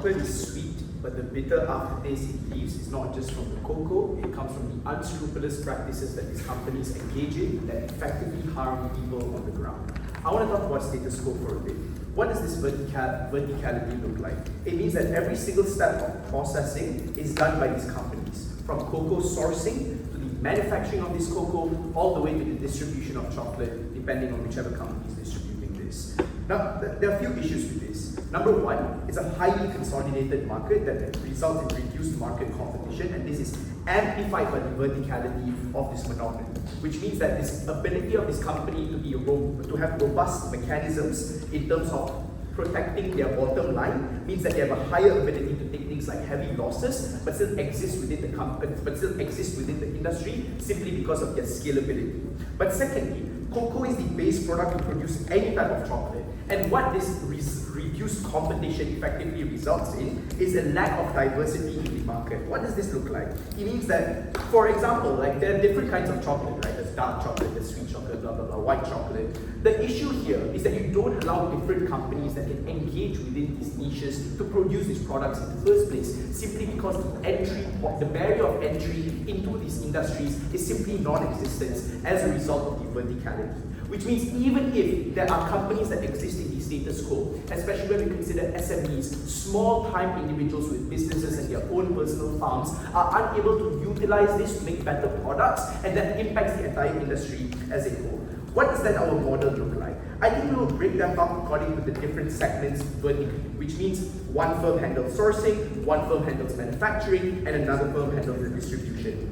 chocolate is sweet, but the bitter aftertaste it leaves is not just from the cocoa, it comes from the unscrupulous practices that these companies engage in that effectively harm people on the ground. I want to talk about status quo for a bit. What does this verticality look like? It means that every single step of processing is done by these companies, from cocoa sourcing to the manufacturing of this cocoa, all the way to the distribution of chocolate, depending on whichever company is distributing this. Now, there are a few issues with this. Number one, it's a highly consolidated market that results in reduced market competition, and this is amplified by the verticality of this monopoly, which means that this ability of this company to have robust mechanisms in terms of protecting their bottom line means that they have a higher ability to take things like heavy losses, but still exist within the company, but still exist within the industry simply because of their scalability. But secondly, cocoa is the base product to produce any type of chocolate, and what this reduced competition effectively results in is a lack of diversity in the market. What does this look like? It means that, for example, like there are different kinds of chocolate, right? There's dark chocolate, there's sweet chocolate, blah blah blah, white chocolate. The issue here is that you don't allow different companies that can engage within these niches to produce these products in the first place, simply because the barrier of entry into these industries is simply non-existent as a result of the verticality. Which means even if there are companies that exist in the status quo, especially when we consider SMEs, small-time individuals with businesses and their own personal farms, are unable to utilize this to make better products, and that impacts the entire industry as a whole. What does then our model look like? I think we will break them up according to the different segments vertically, which means one firm handles sourcing, one firm handles manufacturing, and another firm handles the distribution.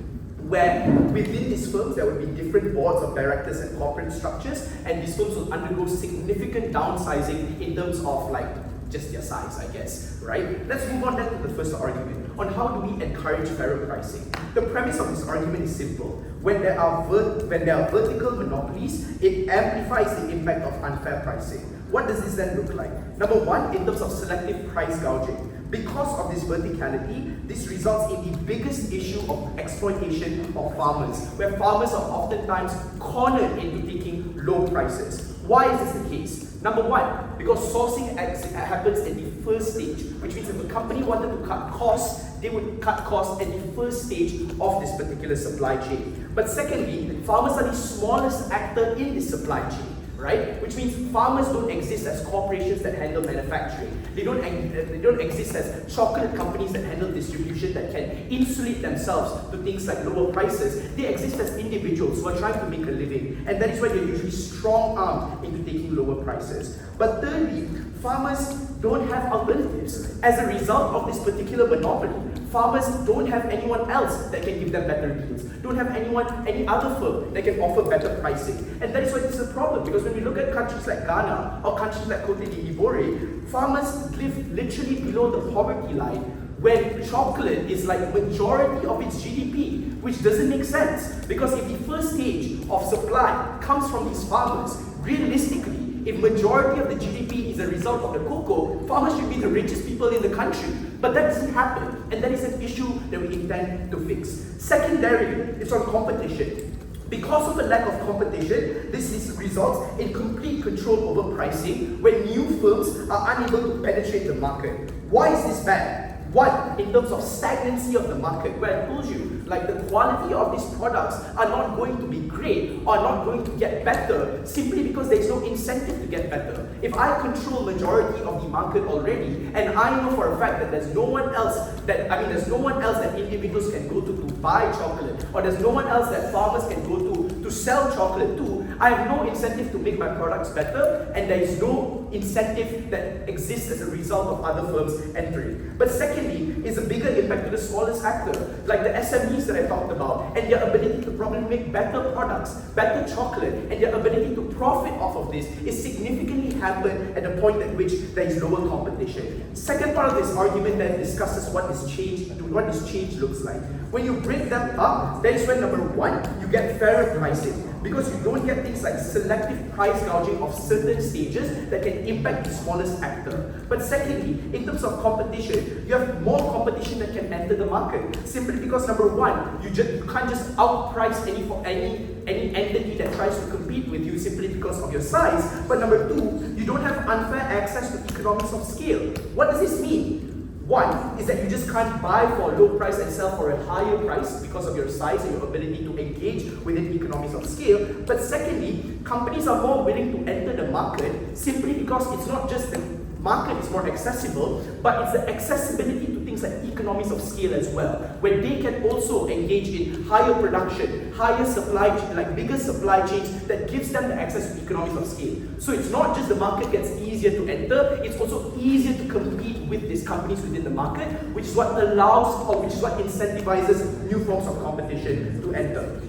Where within these firms there will be different boards of directors and corporate structures, and these firms will undergo significant downsizing in terms of like just their size, I guess, right? Let's move on then to the first argument on how do we encourage fairer pricing. The premise of this argument is simple. When there are vertical monopolies, it amplifies the impact of unfair pricing. What does this then look like? Number one, in terms of selective price gouging. Because of this verticality, this results in the biggest issue of exploitation of farmers, where farmers are oftentimes cornered into taking low prices. Why is this the case? Number one, because sourcing happens at the first stage, which means if a company wanted to cut costs, they would cut costs at the first stage of this particular supply chain. But secondly, farmers are the smallest actor in the supply chain. Right? Which means farmers don't exist as corporations that handle manufacturing. They don't exist as chocolate companies that handle distribution that can insulate themselves to things like lower prices. They exist as individuals who are trying to make a living, and that is why they're usually strong-armed into taking lower prices. But thirdly, farmers don't have alternatives. As a result of this particular monopoly, farmers don't have anyone else that can give them better deals, don't have any other firm that can offer better pricing. And that is why this is a problem, because when we look at countries like Ghana or countries like Cote d'Ivoire, farmers live literally below the poverty line, when chocolate is like majority of its GDP, which doesn't make sense. Because if the first stage of supply comes from these farmers, realistically, if majority of the GDP is a result of the cocoa, farmers should be the richest people in the country. But that doesn't happen, and that is an issue that we intend to fix. Secondarily, it's on competition. Because of the lack of competition, this results in complete control over pricing when new firms are unable to penetrate the market. Why is this bad? One, in terms of stagnancy of the market, where I told you, like the quality of these products are not going to be great or not going to get better simply because there is no incentive to get better. If I control majority of the market already, and I know for a fact that there's no one else that individuals can go to buy chocolate, or there's no one else that farmers can go to sell chocolate to, I have no incentive to make my products better, and there is no incentive that exists as a result of other firms entering. But secondly, is a bigger impact to the smallest actor, like the SMEs that I talked about, and their ability to probably make better products, better chocolate, and their ability to profit off of this is significantly hampered at the point at which there is lower competition. Second part of this argument then discusses what this change looks like. When you break them up, that is when number one, you get fairer pricing, because you don't get things like selective price gouging of certain stages that can impact the smallest actor. But secondly, in terms of competition, you have more competition that can enter the market, simply because number one, you can't just outprice any entity that tries to compete with you simply because of your size. But number two, you don't have unfair access to economies of scale. What does this mean? One is that you just can't buy for a low price and sell for a higher price because of your size and your ability to engage within economies of scale. But secondly, companies are more willing to enter the market simply because it's not just the market is more accessible, but it's the accessibility to things like economies of scale as well, where they can also engage in higher production, higher supply, like bigger supply chains that gives them the access to economies of scale. So it's not just the market gets easier to enter, it's also easier to compete with these companies within the market, which is what allows, or which is what incentivizes new forms of competition to enter.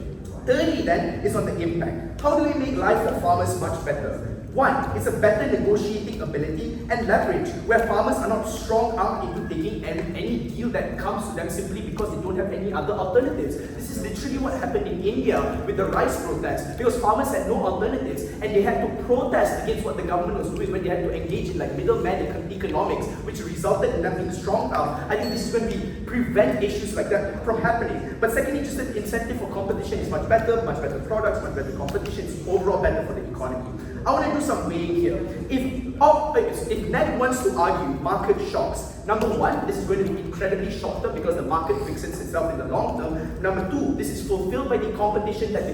Thirdly then, is on the impact. How do we make life for farmers much better? One, it's a better negotiating ability and leverage, where farmers are not strong-armed into taking any deal that comes to them simply because they don't have any other alternatives. This is literally what happened in India with the rice protest, because farmers had no alternatives and they had to protest against what the government was doing when they had to engage in like middleman economics, which resulted in them being strong-armed. I think this is when we prevent issues like that from happening. But secondly, just the incentive for competition is much better products, much better competition, it's overall better for the economy. I want to do some weighing here. If Ned wants to argue market shocks, number one, this is going to be incredibly short-term because the market fixes itself in the long term. Number two, this is fulfilled by the competition that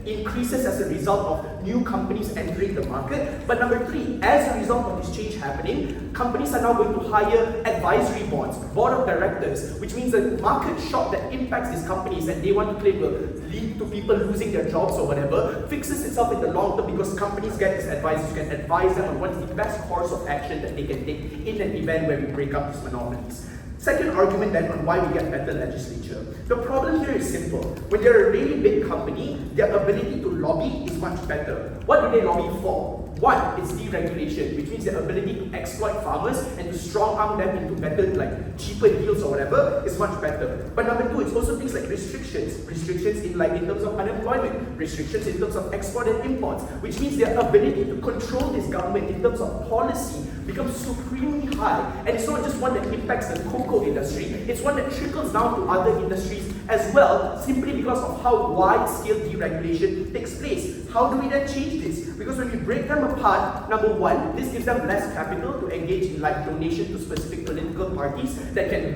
increases as a result of new companies entering the market. But number three, as a result of this change happening, companies are now going to hire advisory boards, board of directors, which means the market shock that impacts these companies and they want to claim will lead to people losing their jobs or whatever, fixes itself in the long term because companies get these advisors who can advise them on what is the best course of action that they can take in an event where we break up these monopolies. Second argument then on why we get better legislature. The problem here is simple. When you're a really big company, their ability to lobby is much better. What do they lobby for? One, it's deregulation, which means their ability to exploit farmers and to strong-arm them into better, like cheaper deals or whatever, is much better. But number two, it's also things like restrictions in terms of unemployment, restrictions in terms of export and imports, which means their ability to control this government in terms of policy becomes supremely high. And it's not just one that impacts the cocoa industry, it's one that trickles down to other industries as well, simply because of how wide-scale deregulation takes place. How do we then change this? Because when we break them apart, number one, this gives them less capital to engage in like donation to specific political parties that can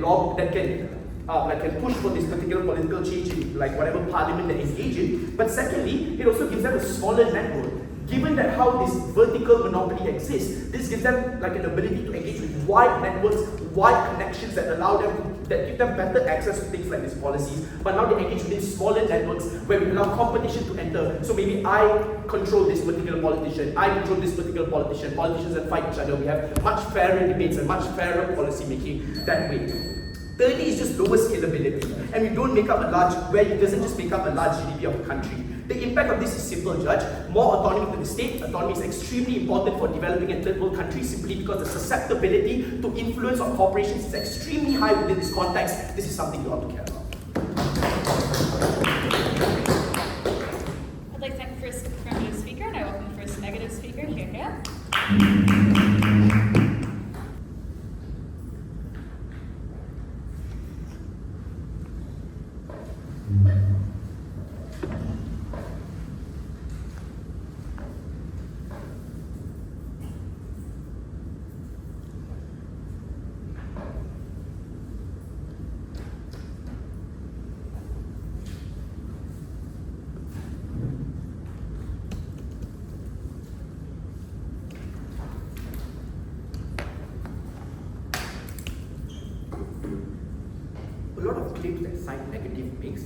push for this particular political change in like whatever parliament they engage in. But secondly, it also gives them a smaller network. Given that how this vertical monopoly exists, this gives them like an ability to engage with wide networks, wide connections that allow them, that give them better access to things like these policies. But now they engage within smaller networks where we allow competition to enter. So maybe I control this particular politician, I control this particular politician, politicians that fight each other. We have much fairer debates and much fairer policy making that way. Thirdly is just lower scalability. And we don't make up a large, where it doesn't just make up a large GDP of a country. The impact of this is simple, Judge. More autonomy to the state. Autonomy is extremely important for developing and third world countries simply because the susceptibility to influence of corporations is extremely high within this context. This is something you ought to care about. I'd like to thank the first affirmative speaker, and I welcome the first negative speaker. Here.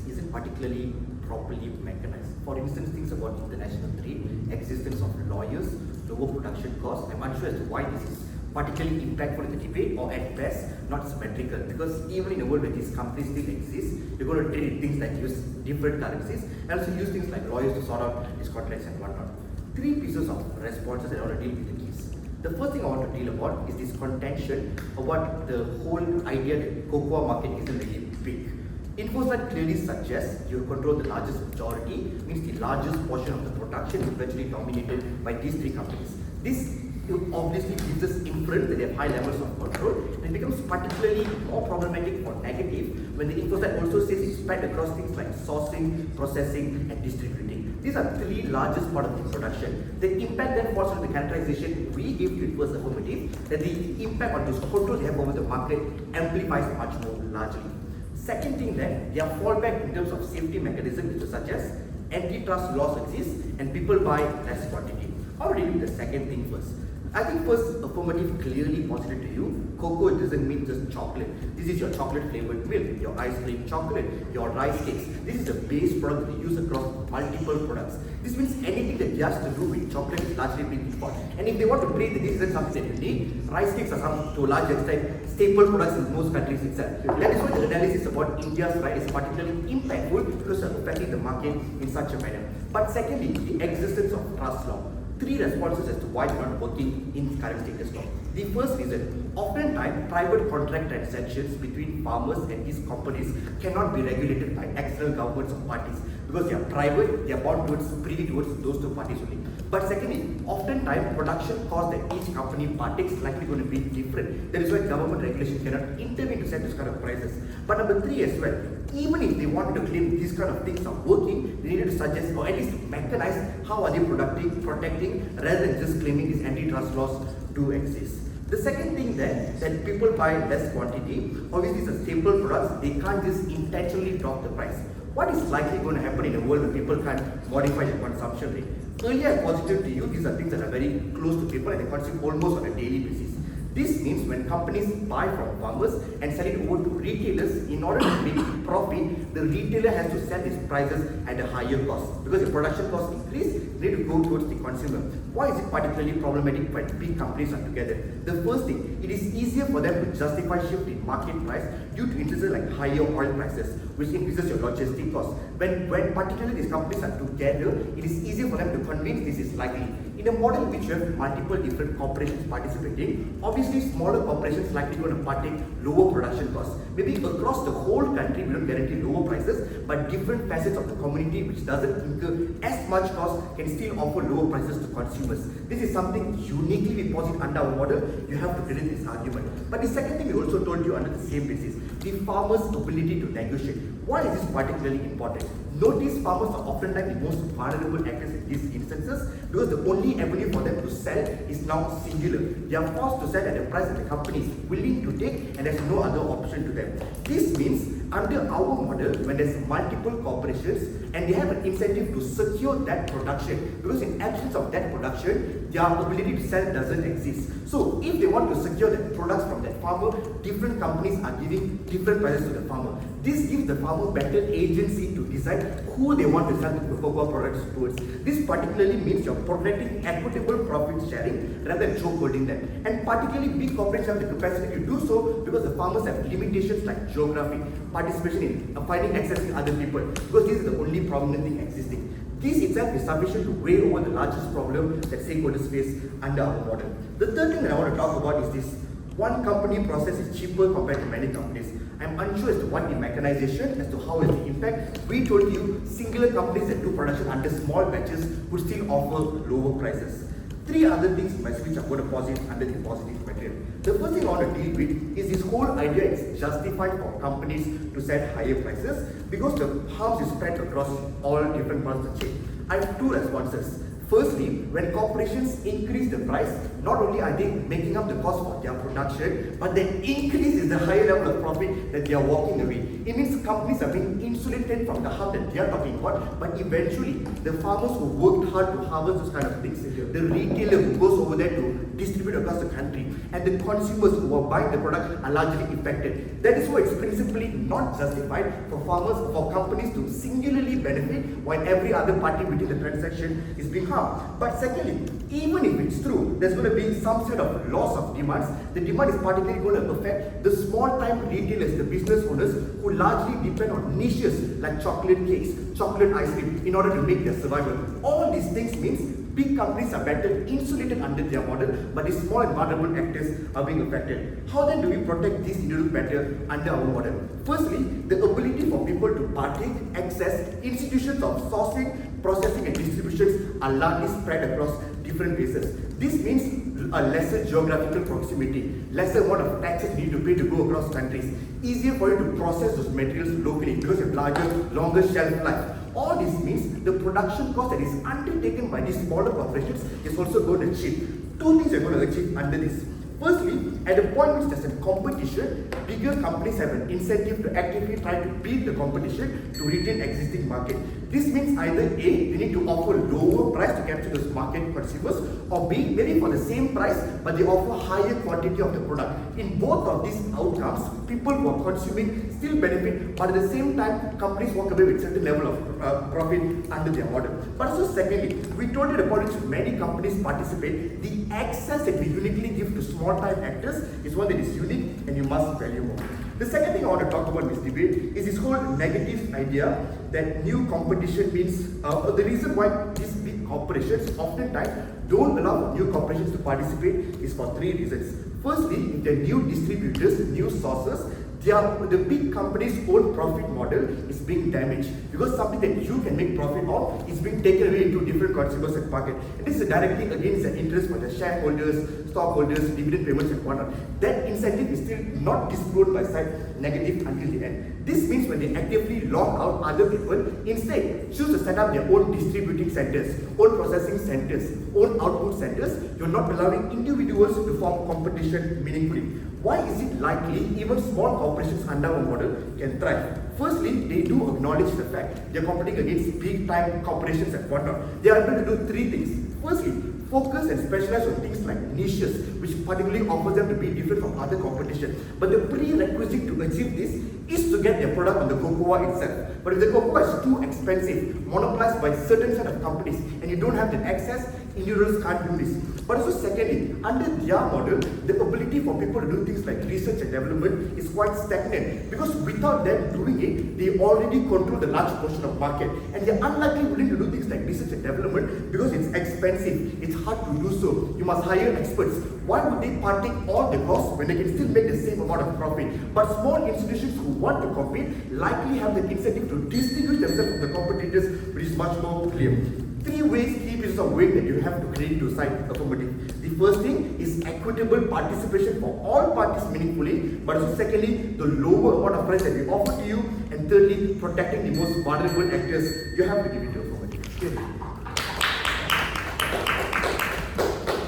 Isn't particularly properly mechanized. For instance, things about international trade, existence of lawyers, lower production costs. I'm unsure as to why this is particularly impactful in the debate, or at best not symmetrical, because even in a world where these companies still exist, you're going to trade things like use different currencies and also use things like lawyers to sort out these contracts and whatnot. Three pieces of responses that I want to deal with the case. The first thing I want to deal about is this contention about the whole idea that cocoa market isn't really big. Infos that clearly suggest you control the largest majority, means the largest portion of the production is virtually dominated by these three companies. This obviously gives us inference that they have high levels of control, and it becomes particularly more problematic or negative when the info set also says it's spread across things like sourcing, processing, and distributing. These are three largest part of the production. The impact then falls on the characterization we give to it was affirmative, that the impact on this control they have over the market amplifies much more largely. Second thing then, their fallback in terms of safety mechanisms such as antitrust laws exist and people buy less quantity. How do you do the second thing first? I think first, affirmative clearly posited to you, cocoa doesn't mean just chocolate. This is your chocolate flavored milk, your ice cream chocolate, your rice cakes. This is the base product that you use across multiple products. This means anything that has to do with chocolate is largely being imported. And if they want to claim that this isn't something that you need, rice cakes are to a large extent staple products in most countries itself. That is why the analysis about India's rice is particularly impactful because it's affecting the market in such a manner. But secondly, the existence of trust law. Three responses as to why it's not working in current status law. The first reason, oftentimes private contract transactions between farmers and these companies cannot be regulated by external governments or parties because they are private, they are bound towards privy towards those two parties only. But secondly, oftentimes production costs that each company partakes is likely going to be different. That is why government regulation cannot intervene to set this kind of prices. But number three as well, even if they wanted to claim these kind of things are working, they needed to suggest or at least mechanize how are they protecting rather than just claiming these antitrust laws do exist. The second thing then, that people buy less quantity, obviously it's a staple products, they can't just intentionally drop the price. What is likely going to happen in a world where people can't modify their consumption rate? Earlier I posited to you, these are things that are very close to people and they consume almost on a daily basis. This means when companies buy from farmers and sell it over to retailers, in order to make profit, the retailer has to sell its prices at a higher cost. Because the production costs increase, they need to go towards the consumer. Why is it particularly problematic when big companies are together? The first thing, it is easier for them to justify shift in market price due to increases like higher oil prices, which increases your logistic costs. When particularly these companies are together, it is easier for them to convince this is likely. In a model which you have multiple different corporations participating, obviously smaller corporations likely going to partake lower production costs. Maybe across the whole country we don't guarantee lower prices, but different facets of the community which doesn't incur as much cost can still offer lower prices to consumers. This is something uniquely we posit under our model. You have to credit this argument. But the second thing we also told you under the same basis, the farmer's ability to negotiate. Why is this particularly important? Notice farmers are oftentimes the most vulnerable actors in these instances because the only avenue for them to sell is now singular. They are forced to sell at a price that the company is willing to take and there's no other option to them. This means under our model, when there's multiple corporations and they have an incentive to secure that production, because in absence of that production, their ability to sell doesn't exist. So if they want to secure the products from that farmer, different companies are giving different prices to the farmer. This gives the farmer better agency to decide who they want to sell the cocoa products towards. This particularly means you're protecting equitable profit sharing rather than chokeholding them. And particularly big corporations have the capacity to do so because the farmers have limitations like geography, participation in finding accessing other people, because this is the only prominent thing existing. This itself is sufficient to weigh over the largest problem that stakeholders face under our model. The third thing that I want to talk about is this. One company process is cheaper compared to many companies. I'm unsure as to what the mechanization, as to how is the impact. We told you singular companies that do production under small batches would still offer lower prices. Three other things in my speech I'm going to posit under the positive material. The first thing I want to deal with is this whole idea it's justified for companies to set higher prices because the harms is spread across all different parts of the chain. I have two responses. Firstly, when corporations increase the price, not only are they making up the cost for their production, but the increase is the higher level of profit that they are walking away. It means companies are being insulated from the harm that they are talking about, but eventually, the farmers who worked hard to harvest those kind of things, the retailer who goes over there to distribute across the country, and the consumers who are buying the product are largely affected. That is why it's principally not justified for farmers, for companies to singularly benefit while every other party within the transaction is being harmed. But secondly, even if it's true, there's going to be some sort of loss of demands. The demand is particularly going to affect the small-time retailers, the business owners who largely depend on niches like chocolate cakes, chocolate ice cream in order to make their survival. All these things means big companies are better insulated under their model, but the small and vulnerable actors are being affected. How then do we protect these individuals better under our model? Firstly, the ability for people to partake, access institutions of sourcing, processing and distributions are largely spread across different bases. This means a lesser geographical proximity, lesser amount of taxes you need to pay to go across countries, easier for you to process those materials locally because you have larger, longer shelf life. All this means the production cost that is undertaken by these smaller corporations is also going to achieve. Two things you're going to achieve under this. Firstly, at a point which there's a competition, bigger companies have an incentive to actively try to beat the competition to retain existing market. This means either A, they need to offer lower price to capture those market consumers, or B, maybe for the same price, but they offer higher quantity of the product. In both of these outcomes, people who are consuming still benefit, but at the same time, companies walk away with certain level of profit under their model. But also secondly, we told you the point which many companies participate, the access that we uniquely give to small time actors is one that is unique and you must value more. The second thing I want to talk about in this debate is this whole negative idea that new competition means the reason why these big corporations oftentimes don't allow new corporations to participate is for three reasons. Firstly, if they're new distributors, new sources, the big company's own profit model is being damaged because something that you can make profit on is being taken away into different consumers and market. And this is directly against the interest for the shareholders, stockholders, dividend payments and whatnot. That incentive is still not disproved by side negative until the end. This means when they actively lock out other people, instead choose to set up their own distributing centers, own processing centers, own output centers, you're not allowing individuals to form competition meaningfully. Why is it likely even small corporations under our model can thrive? Firstly, they do acknowledge the fact they're competing against big time corporations and whatnot. They are able to do three things. Firstly, focus and specialize on things like niches, which particularly offers them to be different from other competition. But the prerequisite to achieve this is to get their product on the cocoa itself. But if the cocoa is too expensive, monopolized by certain set of companies, and you don't have the access, individuals can't do this. But also secondly, under their model, the ability for people to do things like research and development is quite stagnant because without them doing it, they already control the large portion of market and they're unlikely willing to do things like research and development because it's expensive, it's hard to do so, you must hire experts. Why would they partake all the costs when they can still make the same amount of profit? But small institutions who want to compete likely have the incentive to distinguish themselves from the competitors, which is much more clear. Three pieces of weight that you have to create to cite affirmative. The first thing is equitable participation for all parties meaningfully, but also secondly, the lower amount of price that we offer to you, and thirdly, protecting the most vulnerable actors. You have to give it to affirmative.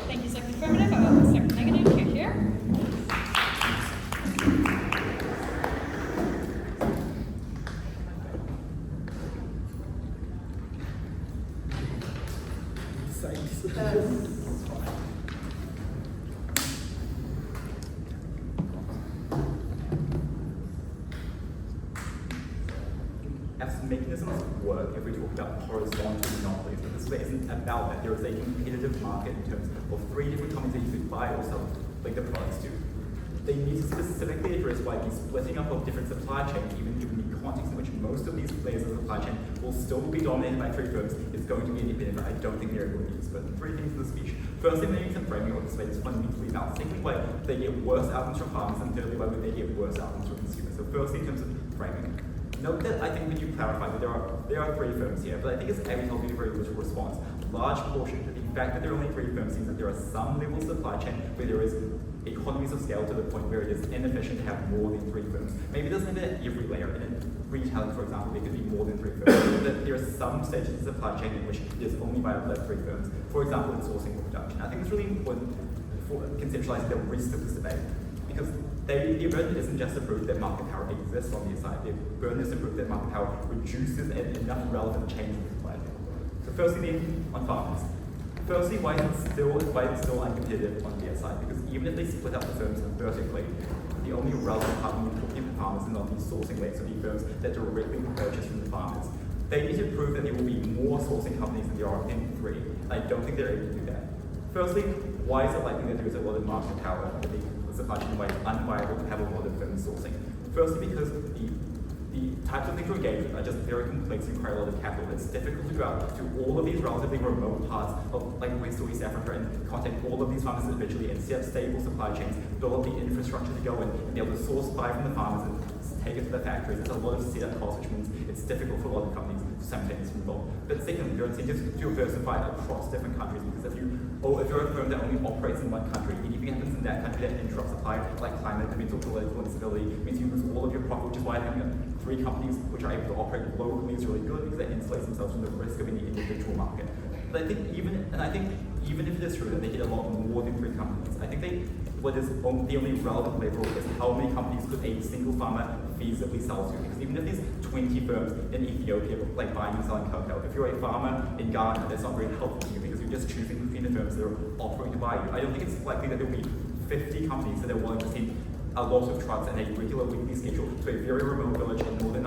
Thank you, second affirmative. I welcome second negative. Here. As mechanisms work, if we talk about horizontal monopolies, but this isn't about that. There is a competitive market in terms of three different companies that you could buy or sell like the products to. They need to specifically address why the splitting up of different supply chains, even given the context in which most of these players of the supply chain will still be dominated by three firms, is going to be independent. I don't think they're going to use. But three things in the speech. Firstly, they need some framing of the space fundamentally now. Secondly, why they get worse outcomes from farmers, and thirdly, why they get worse outcomes from consumers. So firstly, in terms of framing. Note that I think when you clarify that there are three firms here, but I think it's every healthy, very literal response. Large portion of the fact that there are only three firms means that there are some levels of supply chain where there is economies of scale to the point where it is inefficient to have more than three firms. Maybe it doesn't have it at every layer. In retailing, for example, there could be more than three firms. But there are some stages of the supply chain in which there's only viable at three firms. For example, in sourcing or production. I think it's really important for conceptualizing the risk of this debate. Because the burden isn't just to prove that market power exists on the side. The burden is to prove that market power reduces enough relevant change in supply chain. So firstly, on farmers. Firstly, why it's still uncompetitive on their side? Because even if they split up the firms vertically, the only relevant part when you're talking to farmers is not the sourcing rates of the firms that directly purchase from the farmers. They need to prove that there will be more sourcing companies than there are in three. I don't think they're able to do that. Firstly, why is it likely that there is a lot of market power in the supply chain why it's unviable to have a lot of firms sourcing? Firstly, because the types of things to engage with are just very complex and require a lot of capital. It's difficult to go out to all of these relatively remote parts of like West or East Africa and contact all of these farmers individually and set up stable supply chains, build up the infrastructure to go in and be able to source, buy from the farmers and take it to the factories. There's a lot of setup costs, which means it's difficult for a lot of companies to simultaneously involve. But secondly, there are incentives to diversify across different countries, because if you're a firm that only operates in one country, anything happens in that country that interrupts supply, like climate events or political instability, means you lose all of your profit, which is why having 3 companies which are able to operate globally is really good, because that insulates themselves from the risk of any individual market. But I think even if it is true that they hit a lot more than 3 companies, I think what is the only relevant level is how many companies could a single farmer feasibly sell to. Because even if there's 20 firms in Ethiopia like buying and selling cocoa, if you're a farmer in Ghana, that's not very helpful to you, because you're just choosing between the firms that are offering to buy you. I don't think it's likely that there will be 50 companies that are willing to send a lot of trucks and a regular weekly schedule to a very remote village in northern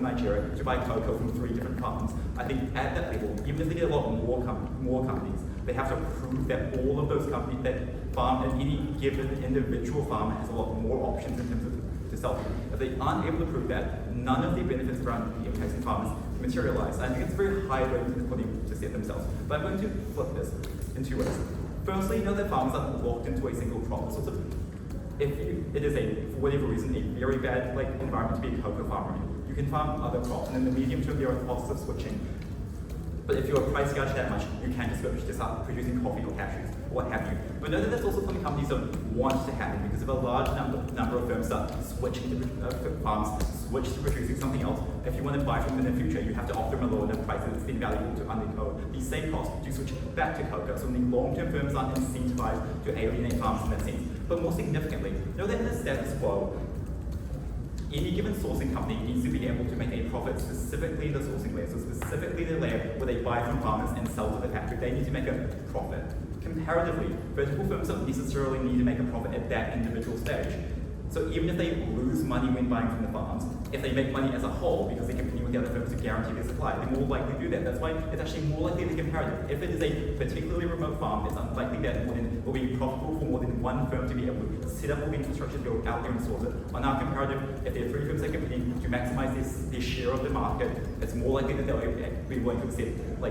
Nigeria to buy cocoa from 3 different farms. I think at that level, even if they get a lot more companies, they have to prove that all of those companies, that farm and any given individual farmer has a lot more options in terms of to sell to. If they aren't able to prove that, none of the benefits around the impacts on farmers materialize. I think it's a very high rate for them to set themselves. But I'm going to flip this in 2 ways. Firstly, know that farmers are locked into a single crop. Sort of, if it is for whatever reason, a very bad environment to be a cocoa farmer, you can farm other crops, and in the medium term there are costs of switching. But if you're price gouged that much, you can just switch to start producing coffee or cashews, or what have you. But know that that's also something companies don't want to happen, because if a large number of firms start switching to farms, switch to producing something else, if you want to buy from them in the future, you have to offer them a lower price that's been valuable to undergo the same cost to switch back to cocoa. So the long-term firms aren't incentivized to alienate farmers in that sense. But more significantly, know that in the status quo, any given sourcing company needs to be able to make a profit specifically the sourcing layer, so specifically the layer where they buy from farmers and sell to the factory. They need to make a profit. Comparatively, vertical firms don't necessarily need to make a profit at that individual stage. So even if they lose money when buying from the farms, if they make money as a whole because they compete with the other firms to guarantee their supply, they're more likely to do that. That's why it's actually more likely to be comparative. If it is a particularly remote farm, it's unlikely that it will be profitable for more than one firm to be able to set up all the infrastructure to go out there and source it. On our comparative, if there are 3 firms that compete to maximize their share of the market, it's more likely that they'll be willing to accept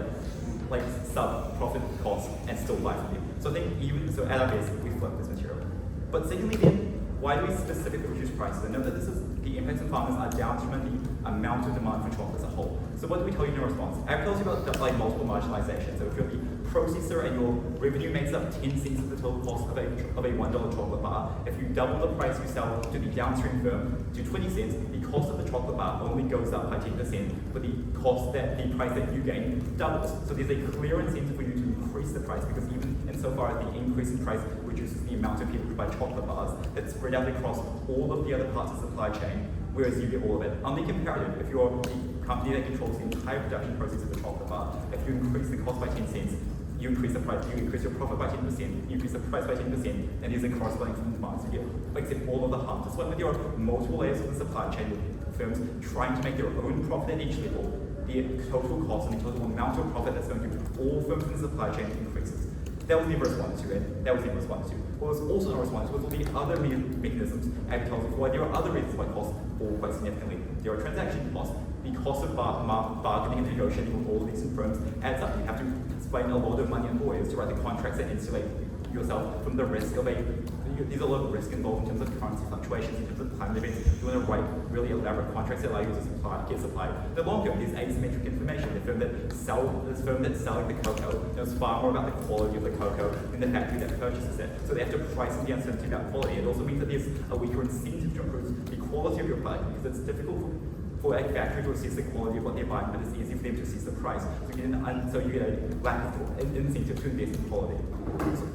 like sub-profit costs and still buy from you. So I think at our base, we flip this material. But secondly then, why do we specifically reduce prices? I know that the impacts on farmers are downstream of the amount of demand for chocolate as a whole. So what do we tell you in your response? I've told you about multiple marginalization. So if you're the processor and your revenue makes up 10 cents of the total cost of a $1 chocolate bar, if you double the price you sell to the downstream firm to 20 cents, the cost of the chocolate bar only goes up by 10%, but the price that you gain doubles. So there's a clear incentive for you to increase the price, because even insofar as the increase in price reduces the amount of people who buy chocolate bars, that's spread out across all of the other parts of the supply chain, whereas you get all of it. On the comparative, if you're the company that controls the entire production process of the chocolate bar, if you increase the cost by 10 cents, you increase the price, you increase your profit by 10%, you increase the price by 10%, and there's a corresponding demands you get, except all of the harm. That's why when there are multiple layers of the supply chain with firms trying to make their own profit at each level, the total cost and the total amount of profit that's going to all firms in the supply chain increases. That was never responded to, and that was never responded to. What was also not responded to was all the other mechanisms advertising for why there are other reasons why costs fall quite significantly. There are transaction costs. The cost of bargaining and negotiating with all of these firms adds up. You have to spend a lot of money on lawyers to write the contracts that insulate yourself from the risk of there's a lot of risk involved in terms of currency fluctuations, in terms of climate events. You want to write really elaborate contracts that allow you to get supply. The long term, there's asymmetric information. The firm that's selling the cocoa knows far more about the quality of the cocoa than the factory that purchases it. So they have to price in the uncertainty about quality. It also means that there's a weaker incentive to improve the quality of your product, because it's difficult for a factory to assess the quality of what they're buying, but it's easy for them to assess the price. So you get a lack of incentive to invest in quality. So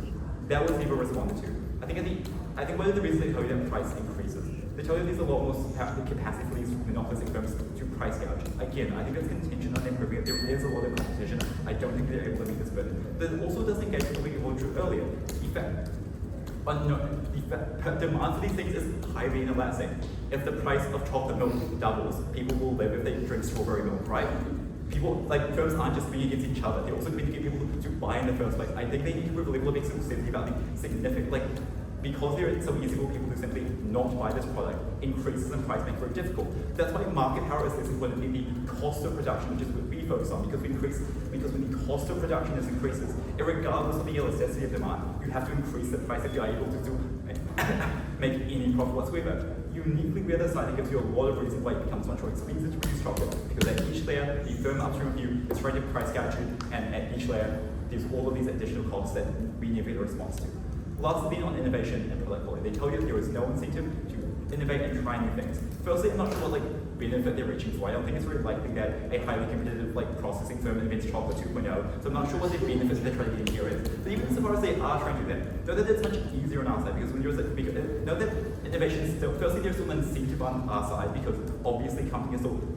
that was never responded to. I think one of the reasons they tell you that price increases, they tell you there's a lot more capacity for these monopolistic firms to price gouge. Again, I think that's contingent on improving it. There is a lot of competition. I don't think they're able to meet this burden. But it also does engage with something we alluded to earlier. The demand for these things is highly inelastic. If the price of chocolate milk doubles, people will live if they drink strawberry milk, right? Firms aren't just competing against each other, they're also competing to get people to buy in the first place. I think they need to prove a level of exclusivity about the significant, because they're so easy for people to simply not buy this product, increases in price make it very difficult. That's why market power is less important than the cost of production, which is what we focus on, because when the cost of production increases, regardless of the elasticity of demand, you have to increase the price if you are able to make any profit whatsoever. You uniquely we're the side that gives you a lot of reasons why it becomes much more expensive to produce chocolate, because at each layer, the firm upstream of you is trying to price gouge you, and at each layer, there's all of these additional costs that we never get a response to. Lastly, being on innovation and product quality, they tell you that there is no incentive to innovate and try new things. Firstly, I'm not sure what benefit they're reaching for. I don't think it's very likely that a highly competitive processing firm invents chocolate 2.0, so I'm not sure what the benefits they're trying to get here is. But even so far as they are trying to do that, know that it's much easier on our side, because when you're know that innovation is still, firstly there's still an incentive on our side, because obviously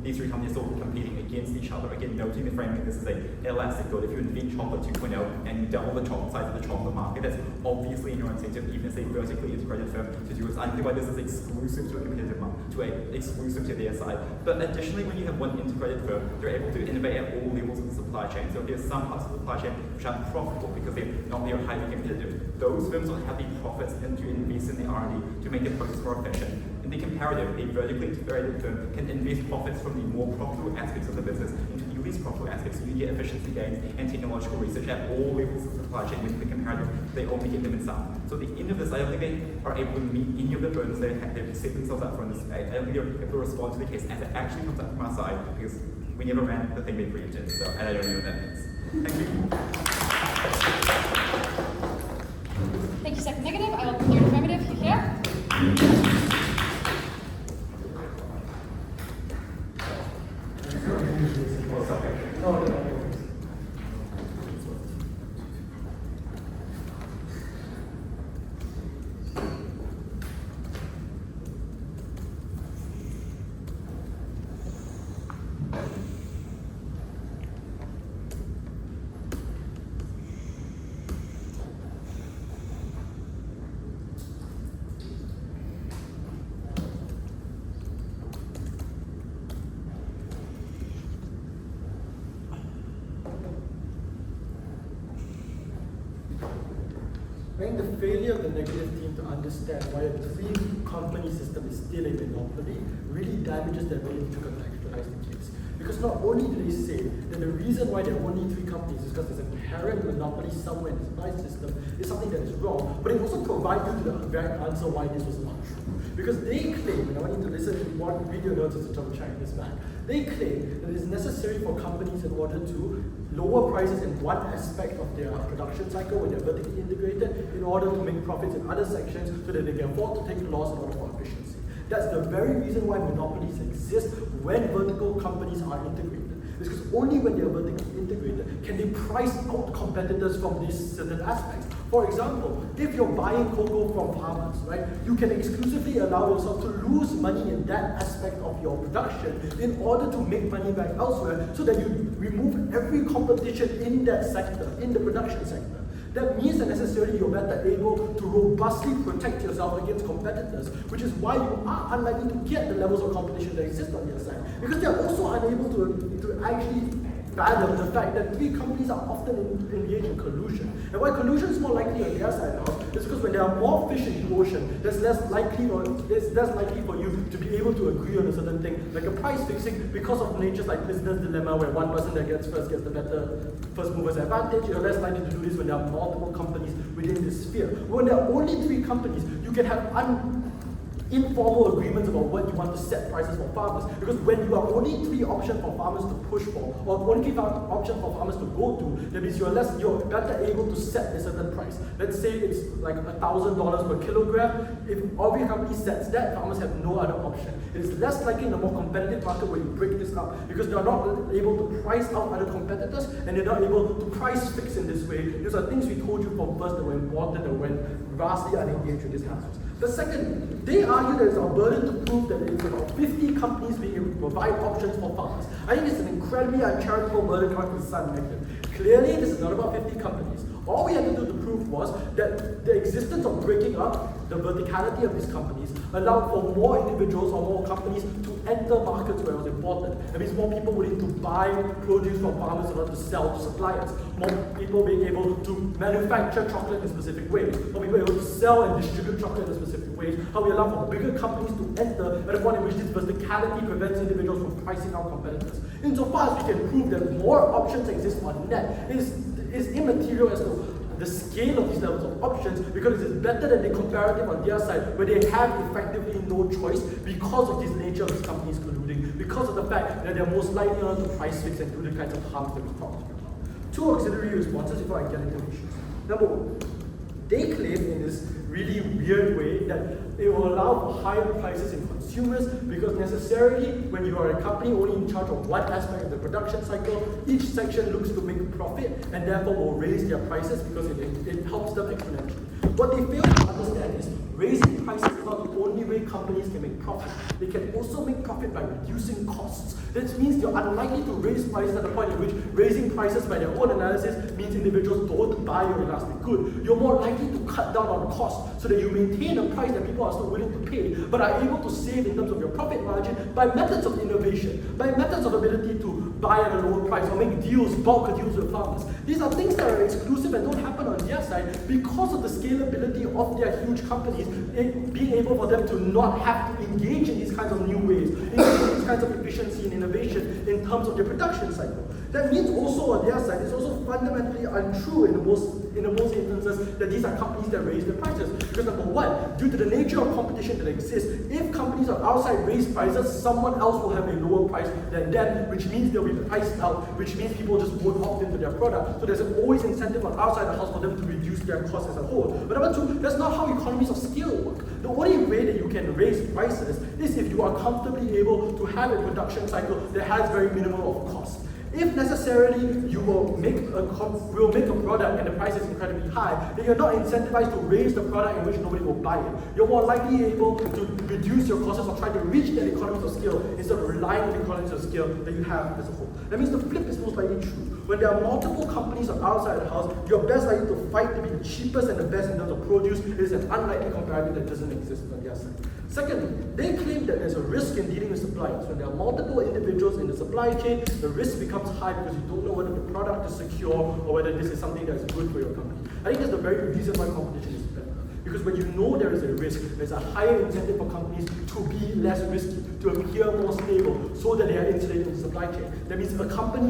these three companies are still competing against each other. Again, noting the framing, this is an elastic good. If you invent chocolate 2.0 and you double the chocolate size of the chocolate market, that's obviously in your incentive, even as a vertically integrated firm, to do. It's unclear why this is exclusive to a competitive market, exclusive to their side. But additionally, when you have one integrated firm, they're able to innovate at all levels of the supply chain. So if there's some parts of the supply chain which aren't profitable because they're highly competitive, those firms will have the profits and to invest in the R&D to make their process more efficient. In the comparative, a vertically integrated firm can invest profits from the more profitable aspects of the business into the least profitable aspects, so you get efficiency gains and technological research at all levels of the supply chain. When the comparative, they only get them in some. So at the end of this, I don't think they are able to meet any of the firms they've set themselves up for in this. I don't think they're able to respond to the case as it actually comes up from our side, because we never ran the thing they preempted. So and I don't know what that means. Thank you. Thank you, second negative. I will put your affirmative here. I think the failure of the negative team to understand why a three-company system is still a monopoly really damages their ability to contextualize the case. Because not only do they say that the reason why there are only three companies is because there's an inherent monopoly somewhere in the supply system is something that is wrong, but they also provide you to the very answer why this was not true. Because they claim, and I want you to listen to one video notes as a double check this back, they claim that it is necessary for companies in order to lower prices in one aspect of their production cycle when they're vertically integrated in order to make profits in other sections so that they can afford to take loss in order for efficiency. That's the very reason why monopolies exist when vertical companies are integrated. It's because only when they are vertically integrated can they price out competitors from these certain aspects. For example, if you're buying cocoa from farmers, right, you can exclusively allow yourself to lose money in that aspect of your production in order to make money back elsewhere so that you remove every competition in that sector, in the production sector. That means that necessarily you're better able to robustly protect yourself against competitors, which is why you are unlikely to get the levels of competition that exist on the other side. Because they're also unable to actually fathom the fact that three companies are often engaged in collusion. And why collusion is more likely on their side now is because when there are more fish in the ocean, it's less likely for you to be able to agree on a certain thing, like a price fixing, because of natures like prisoner's dilemma, where one person that gets first gets the better first mover's advantage. You're less likely to do this when there are multiple companies within this sphere. When there are only three companies, you can have informal agreements about what you want to set prices for farmers. Because when you have only three options for farmers to push for, or only three options for farmers to go to, that means you're better able to set a certain price. Let's say it's like $1,000 per kilogram. If every company sets that, farmers have no other option. It is less likely in a more competitive market where you break this up, because they're not able to price out other competitors, and they're not able to price fix in this way. These are things we told you from first that were important and went vastly unengaged with these hazards. The second, they argue that it's our burden to prove that it's about 50 companies being able to provide options for farmers. I think it's an incredibly uncharitable burden coming from the Sun Negative. Clearly, this is not about 50 companies. All we had to do to prove was that the existence of breaking up the verticality of these companies allowed for more individuals or more companies to enter markets where it was important. That means more people willing to buy produce from farmers in order to sell to suppliers. More people being able to manufacture chocolate in specific ways. More people able to sell and distribute chocolate in specific ways. How we allow for bigger companies to enter at a point in which this verticality prevents individuals from pricing out competitors. Insofar as we can prove that more options exist on net, it is immaterial as to the scale of these levels of options because it's better than the comparative on their side where they have effectively no choice because of this nature of these companies colluding, because of the fact that they're most likely on to price fix and do the kinds of harms that we talked about. Two auxiliary responses before I get into issues. Number one, they claim in this really weird way that it will allow for higher prices in consumers because necessarily when you are a company only in charge of one aspect of the production cycle, each section looks to make a profit and therefore will raise their prices because it helps them exponentially. What they fail to understand is raising prices is not the only way companies can make profit. They can also make profit by reducing costs. This means you're unlikely to raise prices at the point in which raising prices by their own analysis means individuals don't buy your elastic good. You're more likely to cut down on costs so that you maintain a price that people are still willing to pay, but are able to save in terms of your profit margin by methods of innovation, by methods of ability to buy at a lower price or make deals, bulk deals with farmers. These are things that are exclusive and don't happen on their side because of the scalability of their huge companies, being able for them to not have to engage in these kinds of new ways, engage in these kinds of efficiency and innovation in terms of their production cycle. That means also on their side, it's also fundamentally untrue in most instances that these are companies that raise their prices. Because number one, due to the nature of competition that exists, if companies on our side raise prices, someone else will have a lower price than them, which means they'll be priced out, which means people just won't opt into their product. So there's always incentive on our side of the house for them to reduce their costs as a whole. But number two, that's not how economies of scale work. The only way that you can raise prices is if you are comfortably able to have a production cycle that has very minimal of cost. If necessarily you will make a product and the price is incredibly high, then you're not incentivized to raise the product in which nobody will buy it. You're more likely able to reduce your costs or try to reach that economies of scale instead of relying on the economies of scale that you have as a whole. That means the flip is most likely true. When there are multiple companies on our side of the house, you're best likely to fight to be the cheapest and the best in terms of produce. It is an unlikely comparative that doesn't exist on their side. Secondly, they claim that there's a risk in dealing with suppliers. When there are multiple individuals in the supply chain, the risk becomes high because you don't know whether the product is secure or whether this is something that's good for your company. I think that's the very reason why competition is better. Because when you know there is a risk, there's a higher incentive for companies to be less risky, to appear more stable, so that they are insulated in the supply chain. That means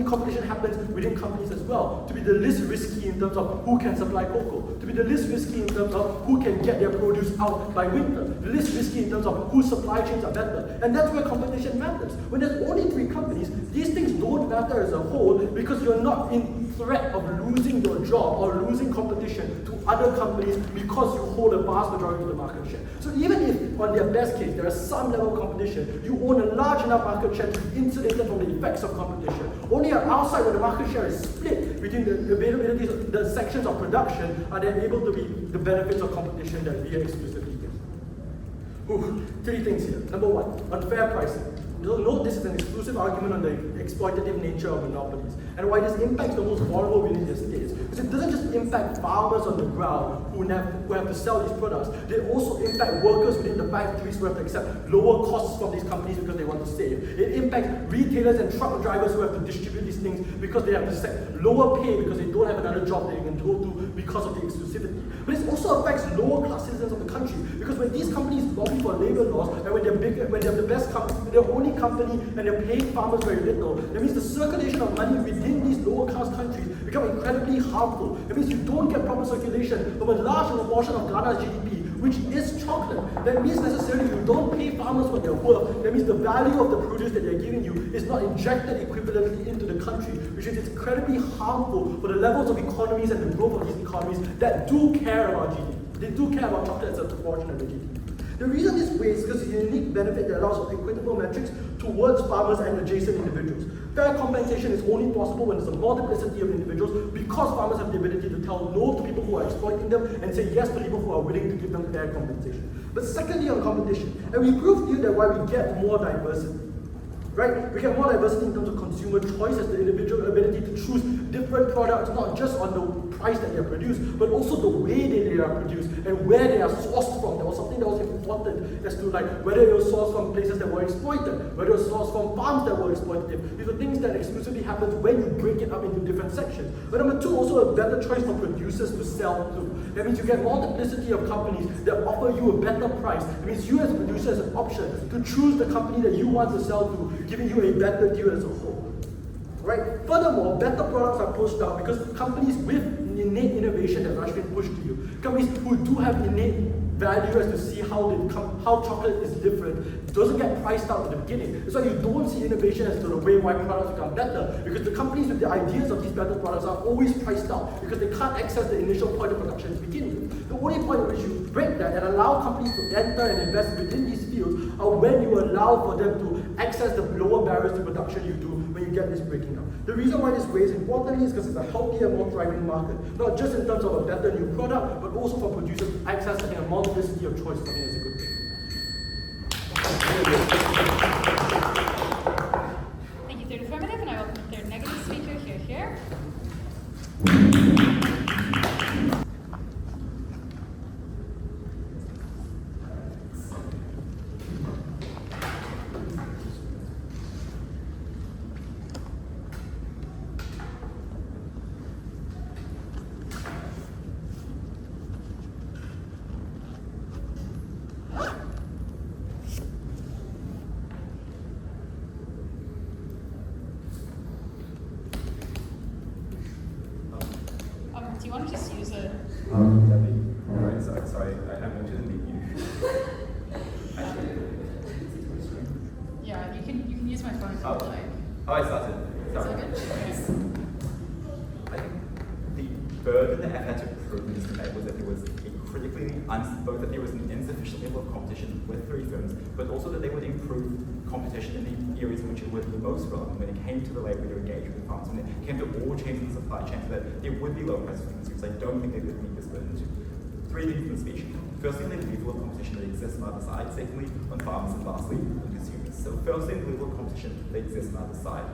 competition happens within companies as well, to be the least risky in terms of who can supply cocoa, to be the least risky in terms of who can get their produce out by winter, the least risky in terms of whose supply chains are better. And that's where competition matters. When there's only 3 companies, these things don't matter as a whole because you're not in threat of losing your job or losing competition to other companies because you hold a vast majority of the market share. So even if, on their best case, there is some level of competition, you own a large enough market share to be insulated from the effects of competition. Only on our side where the market share is split between the availabilities, the sections of production, are then able to be the benefits of competition that we exclusively get. 3 things here. Number 1, unfair pricing. Note this is an exclusive argument on the exploitative nature of monopolies and why this impacts the most vulnerable within their states. Because it doesn't just impact farmers on the ground who have to sell these products, they also impact workers within the factories who have to accept lower costs from these companies because they want to save. It impacts retailers and truck drivers who have to distribute these things because they have to accept lower pay because they don't have another job that they can go to because of the exclusivity. But it also affects lower class citizens of the country because when these companies lobby for labor laws and when they're bigger, when they're the best company, they're only company and they're paying farmers very little, that means the circulation of money within these lower class countries become incredibly harmful. That means you don't get proper circulation of a large proportion of Ghana's GDP, which is chocolate. That means necessarily you don't pay farmers what they're worth. That means the value of the produce that they're giving you is not injected equivalently into the country, which is incredibly harmful for the levels of economies and the growth of these economies that do care about GDP. They do care about chocolate as a proportion of the GDP. The reason this way is because it's a unique benefit that allows for equitable metrics towards farmers and adjacent individuals. Fair compensation is only possible when there's a multiplicity of individuals because farmers have the ability to tell no to people who are exploiting them and say yes to people who are willing to give them fair compensation. But secondly on competition, and we proved to you that why we get more diversity. Right? We get more diversity in terms of consumer choice as the individual ability to choose different products, not just on the price that they are produced, but also the way that they are produced and where they are sourced from. That was something that was important as to whether it was sourced from places that were exploited, whether it was sourced from farms that were exploitative. These are things that exclusively happens when you break it up into different sections. But number 2, also a better choice for producers to sell to. That means you get multiplicity of companies that offer you a better price. It means you as a producer has an option to choose the company that you want to sell to, giving you a better deal as a whole. Right? Furthermore, better products are pushed out because companies with innate innovation that Rashrvin pushed to you. Companies who do have innate value as to see how chocolate is different doesn't get priced out at the beginning. That's why you don't see innovation as to the way why products become better, because the companies with the ideas of these better products are always priced out because they can't access the initial point of production to begin with. The only point at which you break that and allow companies to enter and invest within these fields are when you allow for them to access the lower barriers to production you do when you get this breaking up. The reason why this weighs importantly is because it's a healthier, more thriving market, not just in terms of a better new product, but also for producers accessing a multiplicity of choice. I think it's a good thing. Thank you, third affirmative, and I welcome the third negative speaker here. Do you want to just use it? Right, sorry, I wanted to meet you. Yeah, you can use my phone if you would like. Oh, I started. Is Sorry. that good? Yes. I think the burden that I had to prove in this debate was that there was a critically, both that there was an insufficient level of competition with three firms, but also that they would improve competition in the areas in which it was the most relevant when it came to the way we were engaged with farmers, when it came to all chains in the supply chain, so that there would be low prices for consumers. I don't think they would meet this burden too. Three things in the speech. Firstly, the level of competition that exists on either side. Secondly, on farmers, and lastly, on consumers. So firstly, the level of competition that exists on either side.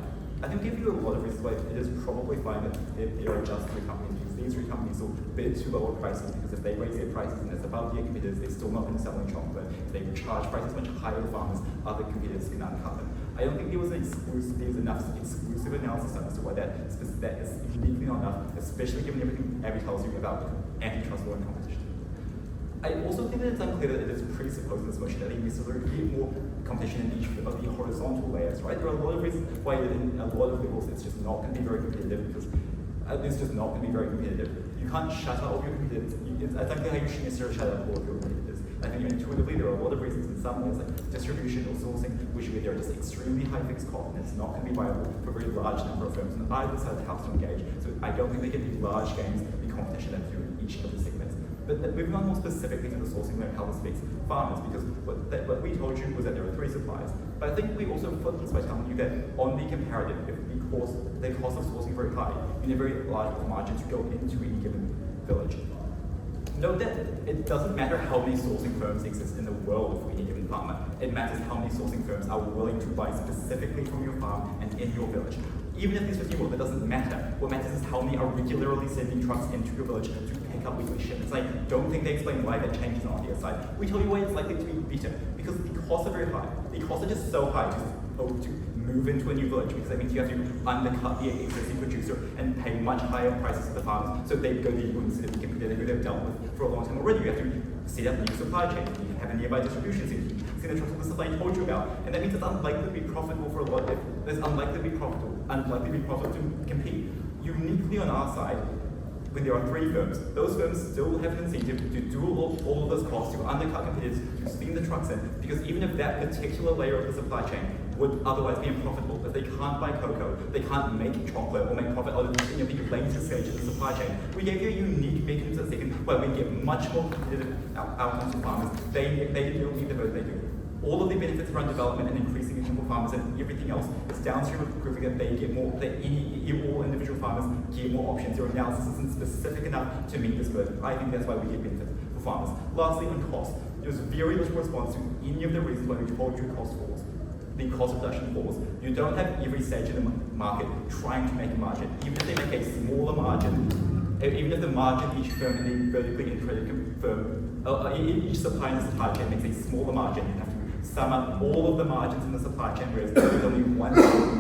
I can give you a lot of reasons why it is probably fine that there are just three companies. These three companies will bid to lower prices because if they raise their prices and it's above their competitors, they're still not going to sell any chocolate. If they charge prices much higher to farmers, other competitors can undercut them. I don't think there was enough exclusive analysis done as to why that is uniquely not enough, especially given everything Abby tells you about antitrust law and competition. I also think that it's unclear that it is presupposed in this motion that there needs to be more competition in each of the horizontal layers, right? There are a lot of reasons why in a lot of levels it's just not going to be very competitive because it's just not going to be very competitive. You can't shut out all your competitors. I don't think how you should necessarily shut out all of your competitors. I think intuitively there are a lot of reasons in some ways, like distribution or sourcing, which where there are just extremely high fixed costs and it's not going to be viable for a very large number of firms on either side of the house to engage. So I don't think they can be large gains in competition that through each of the segments. But moving on more specifically to the sourcing and how this affects farmers, because what we told you was that there are three suppliers. But I think we also flipped this by telling you that on the comparative, if the cost of sourcing is very high, you need a very large margin to go into any given village. Note that it doesn't matter how many sourcing firms exist in the world for any given farmer. It matters how many sourcing firms are willing to buy specifically from your farm and in your village. Even if there's 50 more, that doesn't matter. What matters is how many are regularly sending trucks into your village to pick up weekly shipments. I don't think they explain why that changes on the other side. We tell you why it's likely to be better, because the costs are very high. The costs are just so high to move into a new village, because that means you have to undercut the existing producer and pay much higher prices to the farmers, so they go to you instead of the competitor who they've dealt with for a long time already. You have to set up new supply chains, you have a nearby distribution center, see the trucks of the supply I told you about, and that means it's unlikely to be profitable for a lot of it's unlikely to be profitable to compete. Uniquely on our side, when there are three firms, those firms still have an incentive to do all of those costs, to undercut competitors, to steam the trucks in, because even if that particular layer of the supply chain would otherwise be unprofitable, if they can't buy cocoa, they can't make chocolate or make profit out of the later stage of the supply chain. We gave you a unique mechanism where we get much more competitive outcomes for farmers. They don't need the vote, they do. All of the benefits around development and increasing income for farmers and everything else is downstream of proving that they get more, that all individual farmers get more options. Your analysis isn't specific enough to meet this burden. I think that's why we get benefits for farmers. Lastly, on cost, there's very little response to any of the reasons why we told you cost falls. The cost reduction falls. You don't have every stage in the market trying to make a margin. Even if they make a smaller margin, even if the margin each firm in the vertically integrated firm, each supplier in the supply chain makes a smaller margin, you have to sum up all of the margins in the supply chain, whereas there's only one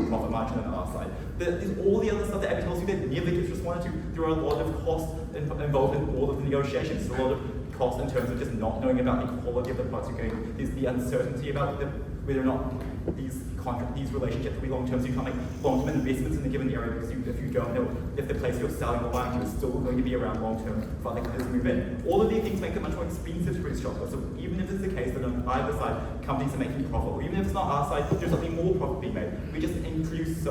profit margin on our side. There's all the other stuff that Abby tells you that nearly gets responded to. There are a lot of costs involved in all of the negotiations. There's a lot of costs in terms of just not knowing about the quality of the products you're getting. There's the uncertainty about whether or not these relationships will be long-term, so you can't make long-term investments in a given area because if you don't know if the place you're selling or buying to is still going to be around long-term for other companies to move in. All of these things make it much more expensive to produce chocolate. So even if it's the case that on either side companies are making profit, or even if it's not our side, there's something more profit being made. We just introduce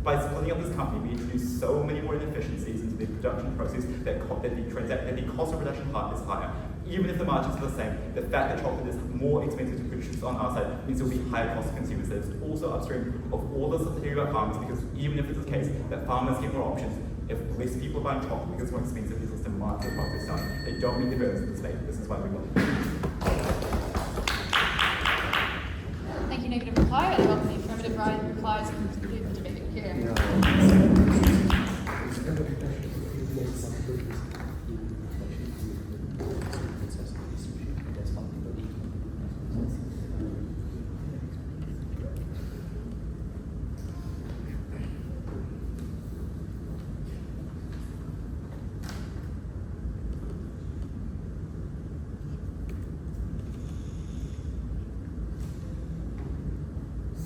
by splitting up this company, we introduce so many more inefficiencies into the production process that the cost of production is higher. Even if the margins are the same, the fact that chocolate is more expensive to produce on our side means it will be higher cost to consumers. That is also upstream of all the stuff about farmers, because even if it's the case that farmers get more options, if less people are buying chocolate because it's more expensive, because it's demand for the product they're selling, they don't meet the burdens of the state. This is why we want. Thank you, negative reply. I welcome the affirmative replies and conclude the debate here.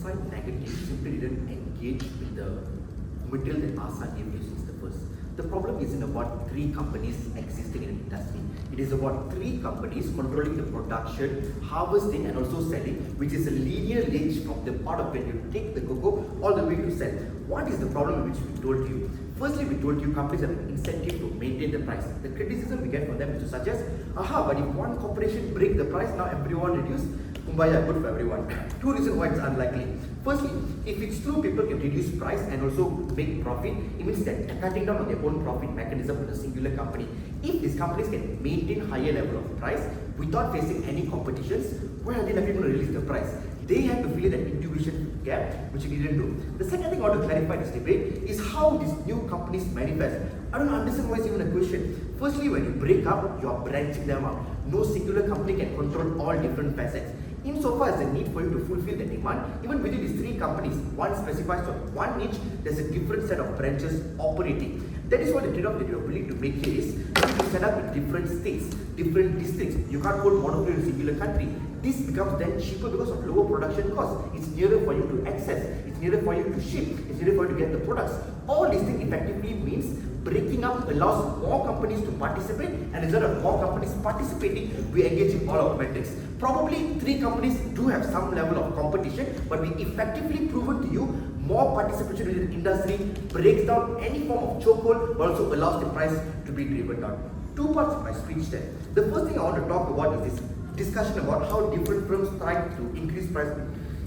Side negative simply didn't engage with the material that Ahsan gave you since the first. The problem isn't about 3 companies existing in an industry. It is about 3 companies controlling the production, harvesting and also selling, which is a linear range from the part of when you take the cocoa all the way to sell. What is the problem which we told you? Firstly, we told you companies have an incentive to maintain the price. The criticism we get from them is to suggest, but if one corporation break the price, now everyone reduce. Kumbaya, good for everyone. 2 reasons why it's unlikely. Firstly, if it's true people can reduce price and also make profit, it means that they're cutting down on their own profit mechanism with a singular company. If these companies can maintain higher level of price without facing any competitions, why are they not going to release the price? They have to fill in that intuition gap, which we didn't do. The second thing I want to clarify in this debate is how these new companies manifest. I don't understand why it's even a question. Firstly, when you break up, you are branching them out. No singular company can control all different facets. Insofar as the need for you to fulfill the demand, even within these 3 companies, one specifies for one niche, there's a different set of branches operating. That is why the trade-off that you are willing to make here is you need to set up in different states, different districts. You can't hold monopoly in a singular country. This becomes then cheaper because of lower production costs. It's nearer for you to access, it's nearer for you to ship, it's nearer for you to get the products. All these things effectively means breaking up allows more companies to participate, and instead of more companies participating, we engage in all our metrics. Probably 3 companies do have some level of competition, but we effectively proven to you more participation in the industry breaks down any form of chokehold, but also allows the price to be driven down. 2 parts of my speech there. The first thing I want to talk about is this discussion about how different firms try to increase price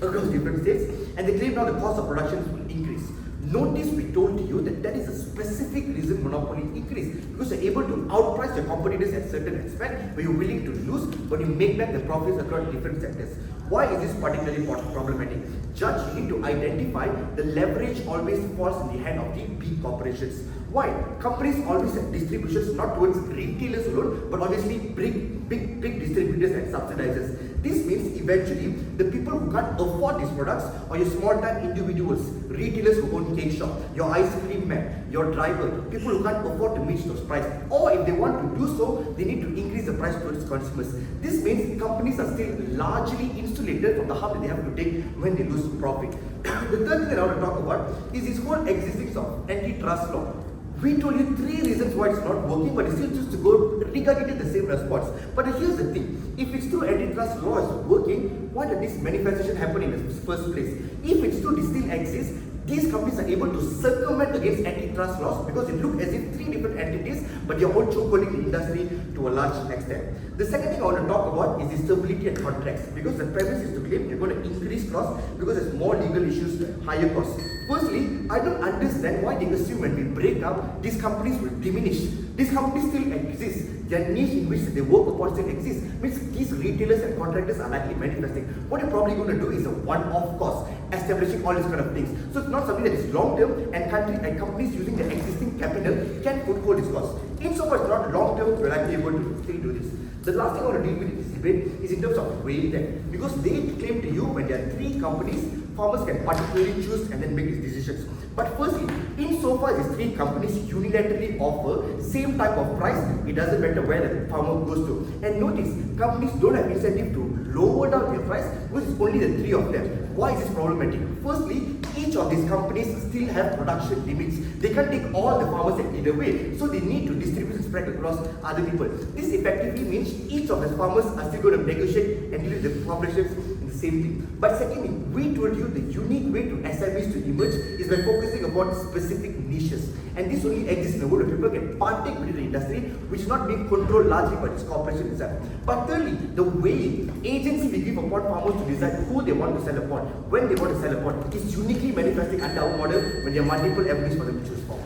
across different states, and they claim now the cost of production will increase. Notice we told you that that is a specific reason monopoly increase, because you're able to outprice your competitors at certain aspect where you're willing to lose, but you make back the profits across different sectors. Why is this particularly problematic? Judge, you need to identify the leverage always falls in the hand of the big corporations. Why? Companies always have distributions not towards retailers alone, but obviously big distributors and subsidizers. This means eventually the people who can't afford these products are your small time individuals, retailers who own cake shop, your ice cream man, your driver, people who can't afford to meet those prices. Or if they want to do so, they need to increase the price towards consumers. This means companies are still largely insulated from the harm that they have to take when they lose profit. The third thing that I want to talk about is this whole existence of antitrust law. We told you 3 reasons why it's not working, but you still choose to go regurgitate the same response. But here's the thing, if it's true antitrust law is working, why did this manifestation happen in the first place? If it's true this still exists, these companies are able to circumvent against antitrust laws because they look as if 3 different entities, but they're all chokeholding the industry to a large extent. The second thing I want to talk about is the stability and contracts, because the premise is to claim you're going to increase costs because there's more legal issues, higher costs. Firstly, I don't understand why they assume when we break up, these companies will diminish. These companies still exist. Their niche in which they work upon still exists. Means these retailers and contractors are likely manifesting. What you're probably going to do is a one-off cost, establishing all these kind of things. So it's not something that is long-term, and companies using their existing capital can foothold this cost. Insofar as not long-term, we're likely able to still do this. The last thing I want to deal with in this debate is in terms of weighing them. Because they claim to you when there are 3 companies, farmers can particularly choose and then make these decisions. But firstly, insofar as these 3 companies unilaterally offer same type of price, it doesn't matter where the farmer goes to. And notice, companies don't have incentive to lower down their price because it's only the 3 of them. Why is this problematic? Firstly, each of these companies still have production limits. They can't take all the farmers and eat away, so they need to distribute and spread across other people. This effectively means each of the farmers are still going to negotiate and deal with the populations in the same thing. But secondly, we told you the unique way to SMEs to emerge is by focusing upon specific niches. And this only exists in the world where people can partake within the industry, which is not being controlled largely by this corporation itself. But thirdly, the way agency we give upon farmers to decide who they want to sell upon, when they want to sell upon, is uniquely manifesting under our model when there are multiple avenues for them to choose from.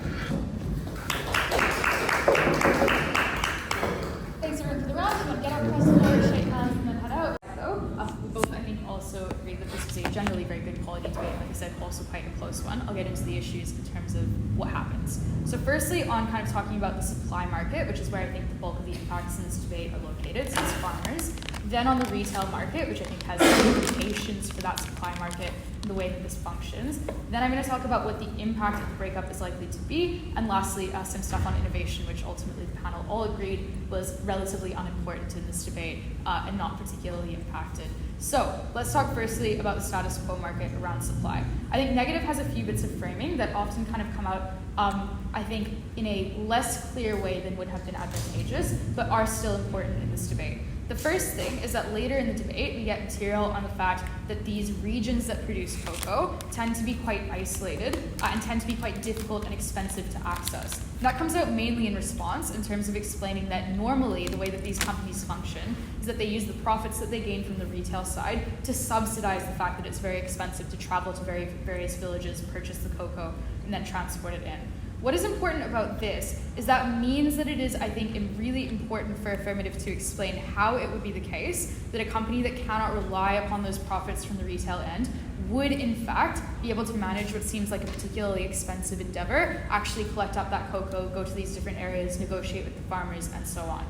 Thanks everyone for the round. I'm going to get our press forward, shake hands, and then head out. We both, I think, also agree that this was a generally very good quality debate. Like I said, also quite a close one. I'll get into the issues in terms of what happens. So firstly, on kind of talking about the supply market, which is where I think the bulk of the impacts in this debate are located, so it's farmers. Then on the retail market, which I think has implications for that supply market and the way that this functions. Then I'm going to talk about what the impact of the breakup is likely to be. And lastly, some stuff on innovation, which ultimately the panel all agreed was relatively unimportant in this debate and not particularly impacted. So let's talk firstly about the status quo market around supply. I think Negative has a few bits of framing that often kind of come out, I think, in a less clear way than would have been advantageous, but are still important in this debate. The first thing is that later in the debate, we get material on the fact that these regions that produce cocoa tend to be quite isolated and tend to be quite difficult and expensive to access. And that comes out mainly in response in terms of explaining that normally the way that these companies function is that they use the profits that they gain from the retail side to subsidize the fact that it's very expensive to travel to various villages, purchase the cocoa, and then transport it in. What is important about this is that means that it is, I think, really important for Affirmative to explain how it would be the case that a company that cannot rely upon those profits from the retail end would, in fact, be able to manage what seems like a particularly expensive endeavor, actually collect up that cocoa, go to these different areas, negotiate with the farmers, and so on.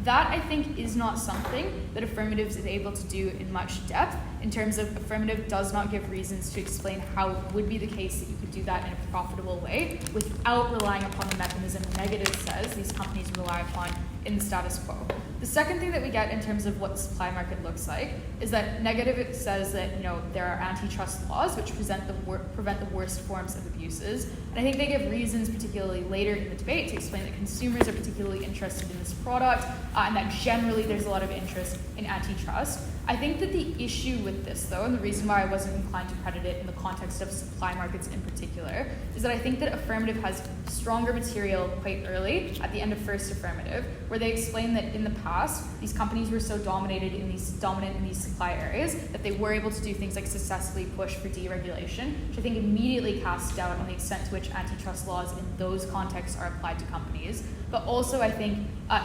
That, I think, is not something that Affirmative is able to do in much depth. In terms of Affirmative does not give reasons to explain how it would be the case that you could do that in a profitable way without relying upon the mechanism Negative says these companies rely upon in the status quo. The second thing that we get in terms of what the supply market looks like is that Negative says that there are antitrust laws which prevent the worst forms of abuses. And I think they give reasons, particularly later in the debate, to explain that consumers are particularly interested in this product and that generally there's a lot of interest in antitrust. I think that the issue with this, though, and the reason why I wasn't inclined to credit it in the context of supply markets in particular, is that I think that Affirmative has stronger material quite early at the end of first Affirmative, where they explain that in the past, these companies were so dominant in these supply areas that they were able to do things like successfully push for deregulation, which I think immediately casts doubt on the extent to which antitrust laws in those contexts are applied to companies. But also, I think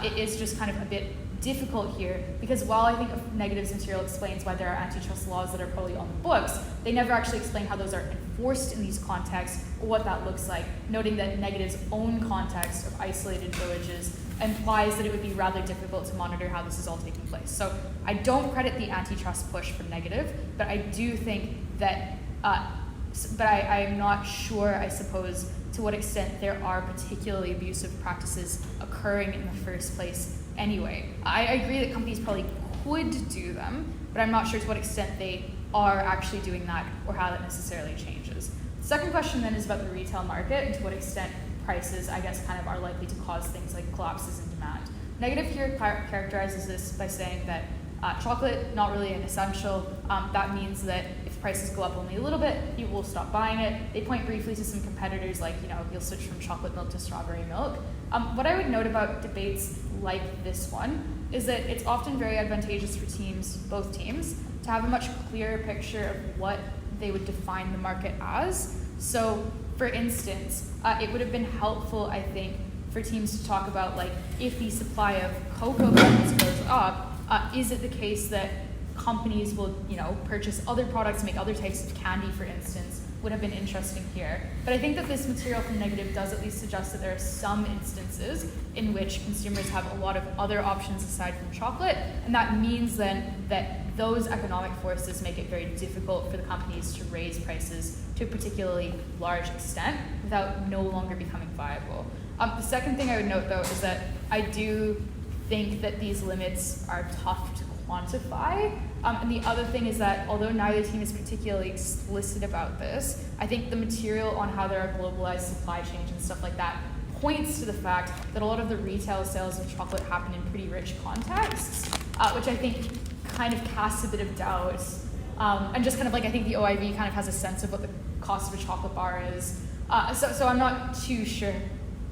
it is just kind of a bit difficult here, because while I think Negative's material explains why there are antitrust laws that are probably on the books, they never actually explain how those are enforced in these contexts or what that looks like, noting that Negative's own context of isolated villages implies that it would be rather difficult to monitor how this is all taking place. So I don't credit the antitrust push from Negative, but I do think that, but I'm not sure, I suppose, to what extent there are particularly abusive practices occurring in the first place anyway. I agree that companies probably could do them, but I'm not sure to what extent they are actually doing that or how that necessarily changes. The second question then is about the retail market and to what extent prices, I guess, kind of are likely to cause things like collapses in demand. Negative here characterizes this by saying that chocolate, not really an essential. That means that if prices go up only a little bit, people will stop buying it. They point briefly to some competitors like, you'll switch from chocolate milk to strawberry milk. What I would note about debates like this one is that it's often very advantageous for both teams, to have a much clearer picture of what they would define the market as. So, for instance, it would have been helpful, I think, for teams to talk about, if the supply of cocoa beans goes up, is it the case that companies will, purchase other products, make other types of candy, for instance, would have been interesting here. But I think that this material from Negative does at least suggest that there are some instances in which consumers have a lot of other options aside from chocolate, and that means then that those economic forces make it very difficult for the companies to raise prices to a particularly large extent without no longer becoming viable. The second thing I would note, though, is that I do think that these limits are tough to quantify. And the other thing is that although neither team is particularly explicit about this, I think the material on how there are globalized supply chains and stuff like that points to the fact that a lot of the retail sales of chocolate happen in pretty rich contexts, which I think kind of casts a bit of doubt. And just kind of like, I think the OIV kind of has a sense of what the cost of a chocolate bar is. So I'm not too sure,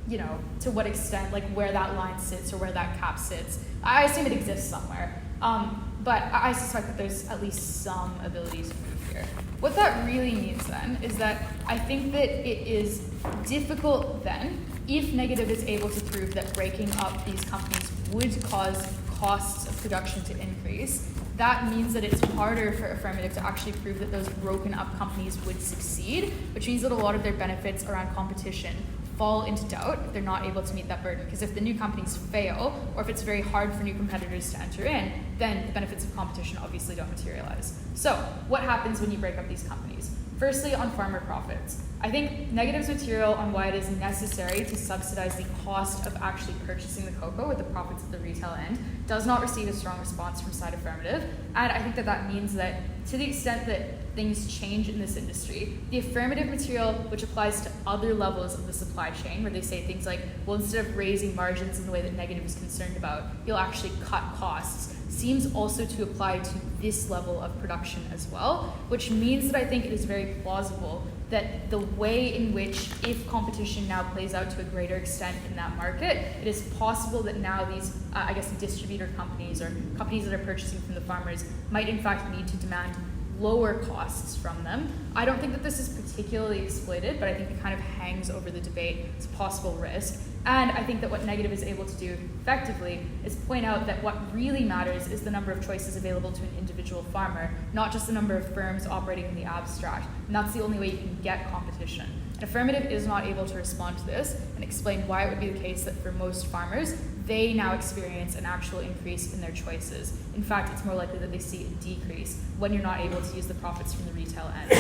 you know, to what extent, like where that line sits or where that cap sits. I assume it exists somewhere. But I suspect that there's at least some ability to move here. What that really means then is that I think that it is difficult then, if Negative is able to prove that breaking up these companies would cause costs of production to increase, that means that it's harder for Affirmative to actually prove that those broken up companies would succeed, which means that a lot of their benefits around competition fall into doubt if they're not able to meet that burden. Because if the new companies fail, or if it's very hard for new competitors to enter in, then the benefits of competition obviously don't materialize. So what happens when you break up these companies? Firstly, on farmer profits. I think Negative's material on why it is necessary to subsidize the cost of actually purchasing the cocoa with the profits at the retail end does not receive a strong response from side Affirmative. And I think that that means that to the extent that things change in this industry, the Affirmative material, which applies to other levels of the supply chain, where they say things like, well, instead of raising margins in the way that Negative is concerned about, you'll actually cut costs, seems also to apply to this level of production as well, which means that I think it is very plausible that the way in which, if competition now plays out to a greater extent in that market, it is possible that now these, I guess, distributor companies or companies that are purchasing from the farmers might in fact need to demand lower costs from them. I don't think that this is particularly exploited, but I think it kind of hangs over the debate. It's a possible risk. And I think that what Negative is able to do effectively is point out that what really matters is the number of choices available to an individual farmer, not just the number of firms operating in the abstract. And that's the only way you can get competition. And Affirmative is not able to respond to this and explain why it would be the case that for most farmers, they now experience an actual increase in their choices. In fact, it's more likely that they see a decrease when you're not able to use the profits from the retail end.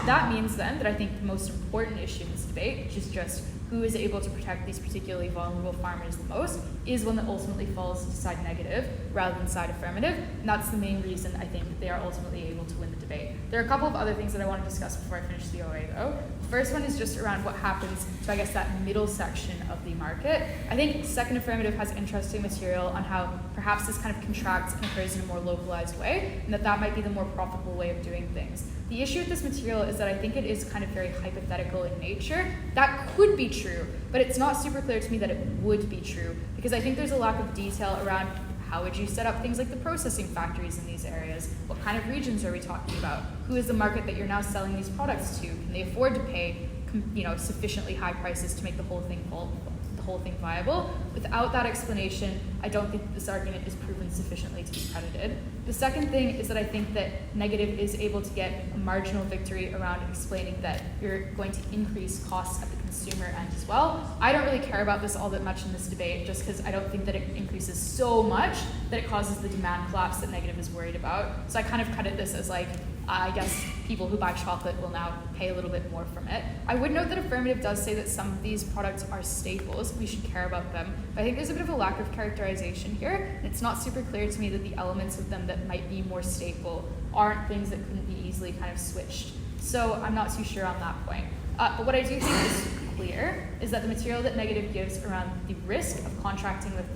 That means then that I think the most important issue in this debate, which is just who is able to protect these particularly vulnerable farmers the most, is one that ultimately falls to side Negative rather than side Affirmative. And that's the main reason I think that they are ultimately able to win the debate. There are a couple of other things that I want to discuss before I finish the OA though. The first one is just around what happens to, I guess, that middle section of the market. I think second Affirmative has interesting material on how perhaps this kind of contracts and occurs in a more localized way, and that might be the more profitable way of doing things. The issue with this material is that I think it is kind of very hypothetical in nature. That could be true, but it's not super clear to me that it would be true, because I think there's a lack of detail around how would you set up things like the processing factories in these areas? What kind of regions are we talking about? Who is the market that you're now selling these products to? Can they afford to pay, sufficiently high prices to make the whole thing viable? Without that explanation, I don't think that this argument is proven sufficiently to be credited. The second thing is that I think that Negative is able to get a marginal victory around explaining that you're going to increase costs at the consumer end as well. I don't really care about this all that much in this debate, just because I don't think that it increases so much that it causes the demand collapse that Negative is worried about. So I kind of credit this as like, I guess people who buy chocolate will now pay a little bit more from it. I would note that Affirmative does say that some of these products are staples. We should care about them. But I think there's a bit of a lack of characterization here. And it's not super clear to me that the elements of them that might be more staple aren't things that couldn't be easily kind of switched. So I'm not too sure on that point. But what I do think is clear is that the material that Negative gives around the risk of contracting with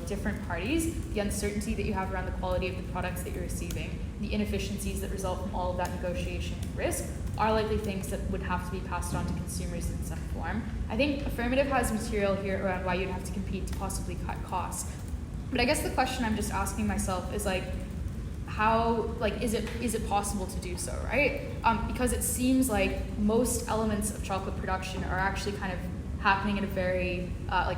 different parties, the uncertainty that you have around the quality of the products that you're receiving, the inefficiencies that result from all of that negotiation and risk are likely things that would have to be passed on to consumers in some form. I think Affirmative has material here around why you'd have to compete to possibly cut costs. But I guess the question I'm just asking myself is is it possible to do so, right? Because it seems like most elements of chocolate production are actually kind of happening in a very,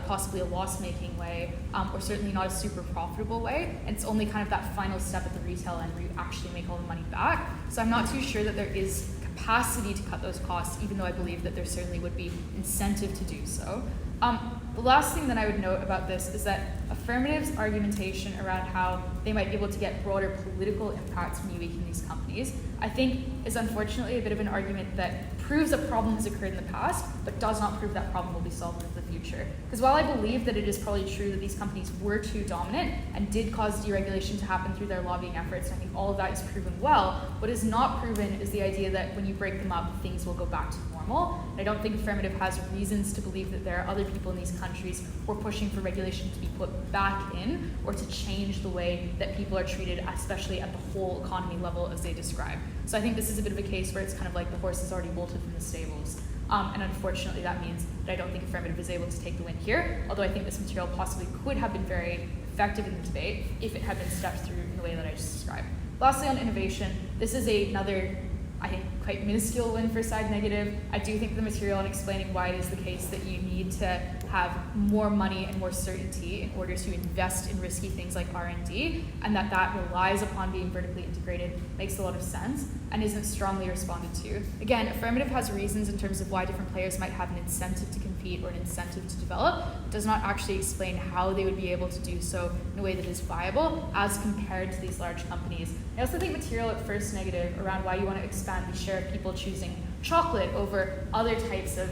possibly a loss-making way, or certainly not a super profitable way. And it's only kind of that final step at the retail end where you actually make all the money back. So I'm not too sure that there is capacity to cut those costs, even though I believe that there certainly would be incentive to do so. The last thing that I would note about this is that Affirmative's argumentation around how they might be able to get broader political impacts when you weaken these companies, I think is unfortunately a bit of an argument that proves a problem has occurred in the past, but does not prove that problem will be solved in the future. Because while I believe that it is probably true that these companies were too dominant and did cause deregulation to happen through their lobbying efforts, and I think all of that is proven well, what is not proven is the idea that when you break them up, things will go back to normal. And I don't think Affirmative has reasons to believe that there are other people in these countries who are pushing for regulation to be put back in or to change the way that people are treated, especially at the whole economy level as they describe. So I think this is a bit of a case where it's kind of like the horse is already bolted from the stables. And unfortunately that means that I don't think Affirmative is able to take the win here, although I think this material possibly could have been very effective in the debate if it had been stepped through in the way that I just described. Lastly, on innovation, this is another, I think, quite minuscule win for side negative. I do think the material on explaining why it is the case that you need to have more money and more certainty in order to invest in risky things like R&D, and that relies upon being vertically integrated makes a lot of sense and isn't strongly responded to. Again, Affirmative has reasons in terms of why different players might have an incentive to compete or an incentive to develop. It does not actually explain how they would be able to do so in a way that is viable as compared to these large companies. I also think material at first negative around why you want to expand the share of people choosing chocolate over other types of,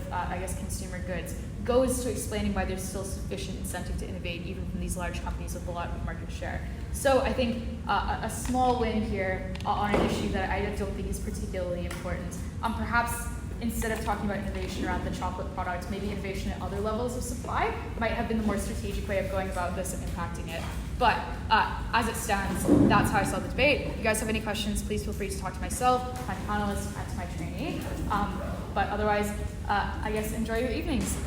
consumer goods goes to explaining why there's still sufficient incentive to innovate even from these large companies with a lot of market share. So I think a small win here on an issue that I don't think is particularly important. Perhaps instead of talking about innovation around the chocolate product, maybe innovation at other levels of supply might have been the more strategic way of going about this and impacting it. But as it stands, that's how I saw the debate. If you guys have any questions, please feel free to talk to myself, my panelists, and to my trainee. But otherwise, I guess enjoy your evenings.